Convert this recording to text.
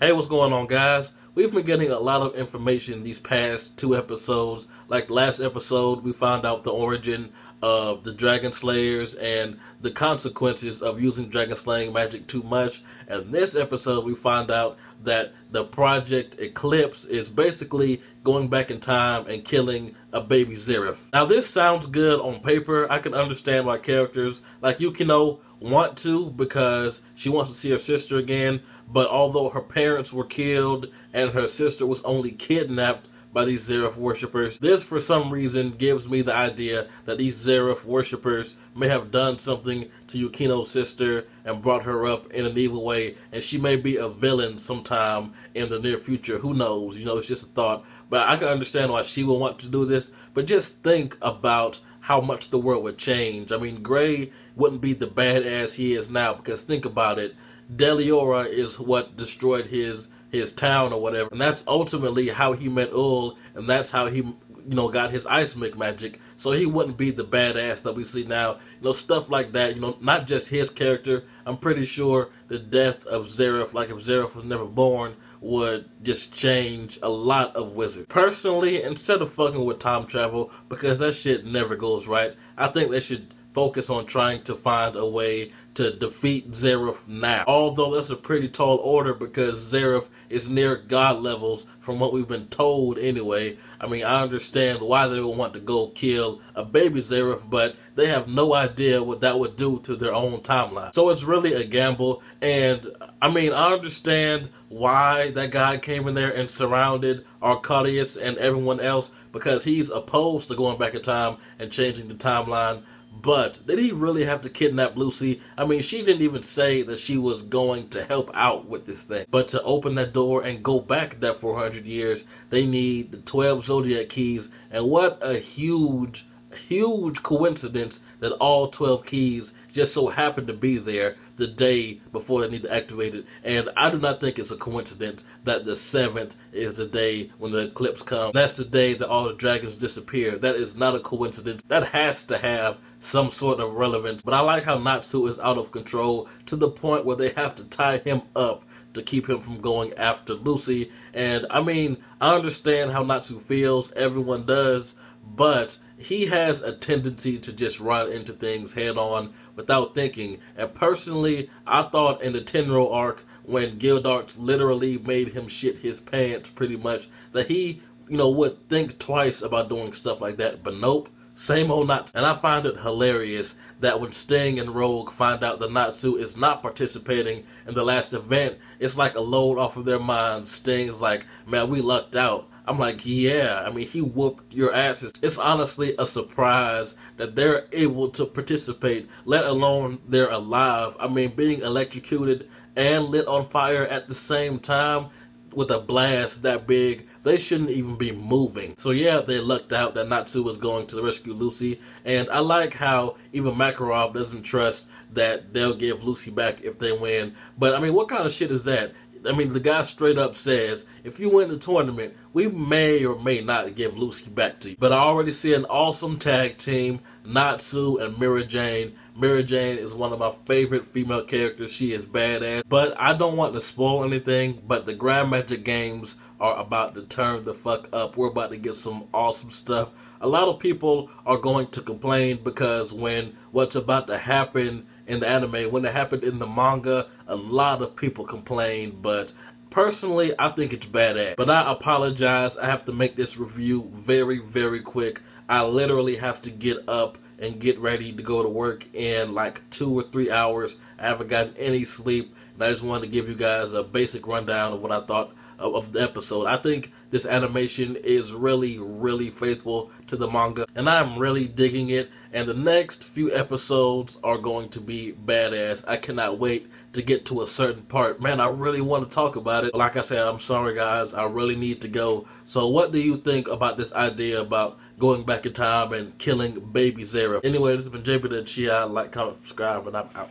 Hey, what's going on, guys? We've been getting a lot of information these past 2 episodes. Like last episode, we found out the origin of the Dragon Slayers and the consequences of using Dragon Slaying magic too much. And this episode, we find out that the Project Eclipse is basically going back in time and killing a baby Zeref. Now, this sounds good on paper. I can understand why characters like Yukino want to, because she wants to see her sister again, but although her parents were killed and her sister was only kidnapped by these Zeref worshippers, this for some reason gives me the idea that these Zeref worshippers may have done something to Yukino's sister and brought her up in an evil way, and she may be a villain sometime in the near future. Who knows? You know, it's just a thought. But I can understand why she would want to do this, but just think about how much the world would change. I mean, Gray wouldn't be the badass he is now, because think about it. Deliora is what destroyed his town or whatever, and that's ultimately how he met Ul, and that's how he got his ice mic magic. So he wouldn't be the badass that we see now. Stuff like that. Not just his character. I'm pretty sure the death of Zeref, like if Zeref was never born, would just change a lot of wizards. Personally, instead of fucking with time travel, because that shit never goes right, I think they should focus on trying to find a way to defeat Zeref now. Although that's a pretty tall order, because Zeref is near god levels from what we've been told anyway. I mean, I understand why they would want to go kill a baby Zeref, but they have no idea what that would do to their own timeline. So it's really a gamble, and I mean, I understand why that guy came in there and surrounded Arcadius and everyone else, because he's opposed to going back in time and changing the timeline. But did he really have to kidnap Lucy? I mean, she didn't even say that she was going to help out with this thing. But to open that door and go back that 400 years, they need the 12 Zodiac keys. And what a huge coincidence that all 12 keys just so happen to be there the day before they need to activate it. And I do not think it's a coincidence that the 7th is the day when the eclipse comes. That's the day that all the dragons disappear. That is not a coincidence. That has to have some sort of relevance. But I like how Natsu is out of control to the point where they have to tie him up to keep him from going after Lucy. And I mean, I understand how Natsu feels. Everyone does. But he has a tendency to just run into things head on without thinking. And personally, I thought in the Tenro arc, when Gildarts literally made him shit his pants pretty much, that he, would think twice about doing stuff like that. But nope. Same old Natsu. And I find it hilarious that when Sting and Rogue find out that Natsu is not participating in the last event, it's like a load off of their minds. Sting's like, man, we lucked out. I'm like, yeah, I mean, he whooped your asses. It's honestly a surprise that they're able to participate, let alone they're alive. I mean, being electrocuted and lit on fire at the same time with a blast that big, they shouldn't even be moving. So yeah, they lucked out that Natsu was going to rescue Lucy. And I like how even Makarov doesn't trust that they'll give Lucy back if they win. But I mean, what kind of shit is that? I mean, the guy straight up says, if you win the tournament, we may or may not give Lucy back to you. But I already see an awesome tag team, Natsu and Mira Jane. Mira Jane is one of my favorite female characters. She is badass. But I don't want to spoil anything, but the Grand Magic Games are about to turn the fuck up. We're about to get some awesome stuff. A lot of people are going to complain because when what's about to happen in the anime, when it happened in the manga, a lot of people complained, but personally, I think it's badass. But I apologize. I have to make this review very, very quick. I literally have to get up and get ready to go to work in like 2 or 3 hours. I haven't gotten any sleep, and I just wanted to give you guys a basic rundown of what I thought of the episode. I think this animation is really, really faithful to the manga, and I'm really digging it, and the next few episodes are going to be badass. I cannot wait to get to a certain part. Man, I really want to talk about it. Like I said, I'm sorry guys, I really need to go. So what do you think about this idea about going back in time and killing baby Zeref? Anyway, this has been JB the Chia. Like, comment, subscribe, and I'm out.